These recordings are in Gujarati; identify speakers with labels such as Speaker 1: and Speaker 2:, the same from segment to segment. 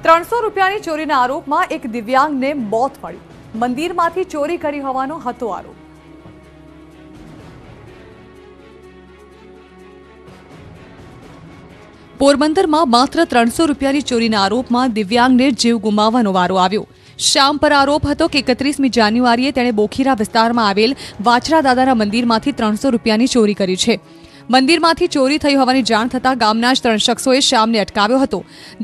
Speaker 1: 300 રૂપિયાની ચોરીના આરોપમાં એક દિવ્યાંગને મોત મળી। મંદિરમાંથી ચોરી કરી હોવાનો હતો આરોપ। પોરબંદરમાં માત્ર 300 રૂપિયાની ચોરીના આરોપમાં દિવ્યાંગને જીવ ગુમાવવાનો વારો આવ્યો। શ્યામ પર આરોપ હતો કે 31મી જાન્યુઆરીએ તેણે બોખીરા વિસ્તારમાં આવેલ વાછરા દાદાના મંદિરમાંથી 300 રૂપિયાની ચોરી કરી છે। મંદિરમાંથી ચોરી થઈ હોવાની જાણ થતાં ગામના જ 3 શખ્સોએ શ્યામને અટકાવ્યો હતો।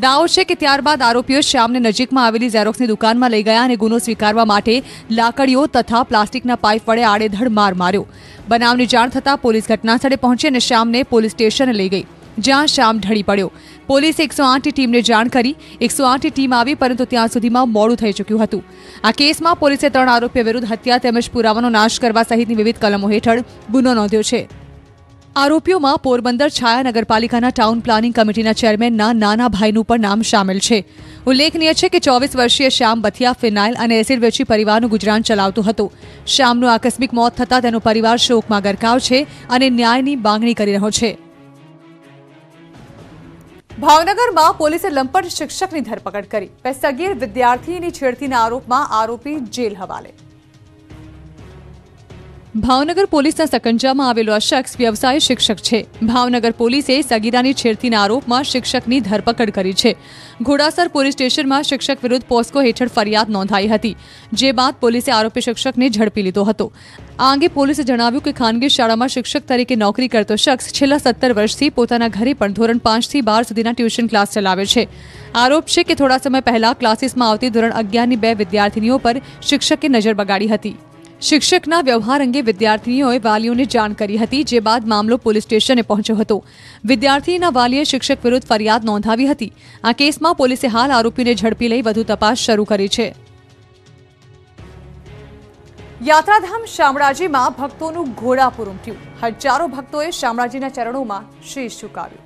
Speaker 1: દાવો છે કે ત્યારબાદ આરોપીઓ શ્યામને નજીકમાં આવેલી ઝેરોક્સની દુકાનમાં લઈ ગયા અને ગુનો સ્વીકારવા માટે લાકડીઓ તથા પ્લાસ્ટિકના પાઇપ વડે આડેધડ માર માર્યો। બનાવની જાણ થતાં પોલીસ ઘટનાસ્થળે પહોંચી અને શ્યામને પોલીસ સ્ટેશને લઈ ગઈ, જ્યાં શ્યામ ઢળી પડ્યો। પોલીસે 108ની ટીમને જાણ કરી 108ની ટીમ આવી, પરંતુ ત્યાં સુધીમાં મોડું થઈ ચૂક્યું હતું। આ કેસમાં પોલીસે 3 આરોપીઓ વિરુદ્ધ હત્યા તેમજ પુરાવાનો નાશ કરવા સહિતની વિવિધ કલમો હેઠળ ગુનો નોંધ્યો છે। આરોપીઓમાં પોરબંદર છાયા નગરપાલિકાના ટાઉન પ્લાનિંગ કમિટીના ચેરમેનના નાના ભાઈનું પણ નામ સામેલ છે। ઉલ્લેખનીય છે કે 24 વર્ષીય શ્યામ બથિયા ફિનાઇલ અને એસિડ વેચી પરિવારનું ગુજરાન ચલાવતો હતો। શ્યામનું આકસ્મિક મોત થતાં તેનો પરિવાર શોકમાં ગરકાવ છે અને ન્યાયની માંગણી કરી રહ્યો છે। ભાવનગરમાં પોલીસે લંપટ શિક્ષકની ધરપકડ કરી। સગીર વિદ્યાર્થીની છેડતીના આરોપમાં આરોપી જેલ હવાલે। ભાવનગર પોલીસના સકંજામાં આવેલો આ શખ્સ વ્યવસાય શિક્ષક છે। ભાવનગર પોલીસે સગીરાની છેડતીના આરોપમાં શિક્ષકની ધરપકડ કરી છે। ઘોડાસર પોલીસ સ્ટેશનમાં શિક્ષક વિરુદ્ધ પોસ્કો હેઠળ ફરિયાદ નોંધાઈ હતી, જે બાદ પોલીસે આરોપી શિક્ષકને ઝડપી લીધો હતો। આ અંગે પોલીસે જણાવ્યું કે ખાનગી શાળામાં શિક્ષક તરીકે નોકરી કરતો શખ્સ છેલ્લા 17 વર્ષથી પોતાના ઘરે પણ ધોરણ 5 થી 12 સુધીના ટ્યુશન ક્લાસ ચલાવે છે। આરોપ છે કે થોડા સમય પહેલા ક્લાસીસમાં આવતી ધોરણ 11ની 2 વિદ્યાર્થીનીઓ પર શિક્ષકે નજર બગાડી હતી। શિક્ષકના વ્યવહાર અંગે વિદ્યાર્થીનીઓએ વાલીઓને જાણ કરી હતી, જે બાદ મામલો પોલીસ સ્ટેશને પહોંચ્યો હતો। વિદ્યાર્થીના વાલીએ શિક્ષક વિરુદ્ધ ફરિયાદ નોંધાવી હતી। આ કેસમાં પોલીસે હાલ આરોપીને ઝડપી લઈ વધુ તપાસ શરૂ કરી છે। યાત્રાધામ શામળાજીમાં ભક્તોનું ઘોડાપૂર ઉમટ્યું। હજારો ભક્તોએ શામળાજીના ચરણોમાં શીશ ઝુકાવ્યું।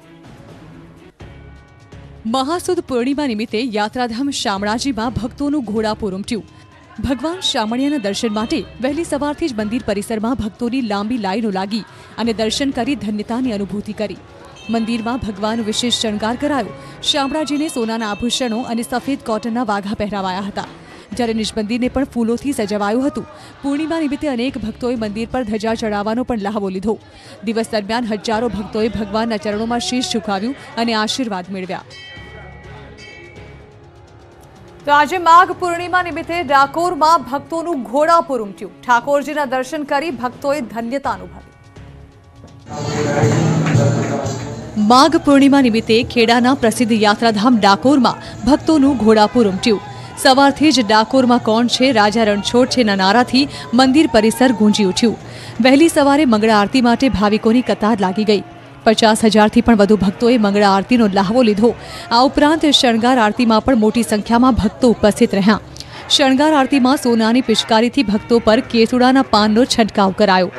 Speaker 1: મહાસુદ પૂર્ણિમા નિમિત્તે યાત્રાધામ શામળાજીમાં ભક્તોનું ઘોડાપૂર ઉમટ્યું। ભગવાન શામળિયાના દર્શન માટે વહેલી સવારથી જ મંદિર પરિસરમાં ભક્તોની લાંબી લાઈનો લાગી અને દર્શન કરી ધન્યતાની અનુભૂતિ કરી। મંદિરમાં ભગવાનનો વિશેષ શણગાર કરાયો। શામળાજીને સોનાના આભૂષણો અને સફેદ કોટનના વાઘા પહેરાવાયા હતા, જ્યારે નિજ મંદિરને પણ ફૂલોથી સજાવાયું હતું। પૂર્ણિમા નિમિત્તે અનેક ભક્તોએ મંદિર પર ધજા ચડાવવાનો પણ લહાવો લીધો। દિવસ દરમિયાન હજારો ભક્તોએ ભગવાનના ચરણોમાં શીશ ઝુકાવ્યું અને આશીર્વાદ મેળવ્યા। તો આજે માઘ પૂર્ણિમા નિમિત્તે ડાકોરમાં ભક્તોનું ઘોડાપૂર ઉમટ્યું। ઠાકોરજીના દર્શન કરી ભક્તોએ ધન્યતા અનુભવી। માઘ પૂર્ણિમા નિમિત્તે ખેડાના પ્રસિદ્ધ યાત્રાધામ ડાકોરમાં ભક્તોનું ઘોડાપૂર ઉમટ્યું। સવારથી જ ડાકોરમાં કોણ છે, રાજા રણછોડ છેના નારાથી મંદિર પરિસર ગુંજી ઉઠ્યું। વહેલી સવારે મંગળા આરતી માટે ભાવિકોની કતાર લાગી ગઈ। 50,000થી પણ વધુ ભક્તોએ મંગળા આરતીનો લહાવો લીધો। આ ઉપરાંત શણગાર આરતીમાં પણ મોટી સંખ્યામાં ભક્તો ઉપસ્થિત રહ્યા। શણગાર આરતીમાં સોનાની પિચકારીથી ભક્તો પર કેસુડાના પાનનો છંટકાવ કરાયો।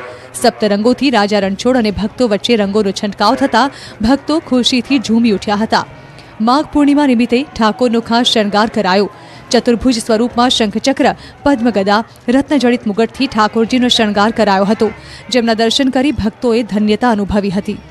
Speaker 1: સપ્તરંગોથી રાજા રણછોડ અને ભક્તો વચ્ચે રંગોનો છંટકાવ થતાં ભક્તો ખુશીથી ઝૂમી ઉઠ્યા હતા। માઘ પૂર્ણિમા નિમિત્તે ઠાકોરનો ખાસ શણગાર કરાયો। ચતુર્ભુજ સ્વરૂપમાં શંખચક્ર, પદ્મગદા, રત્નજડિત મુગટથી ઠાકોરજીનો શણગાર કરાયો હતો, જેમના દર્શન કરી ભક્તોએ ધન્યતા અનુભવી હતી।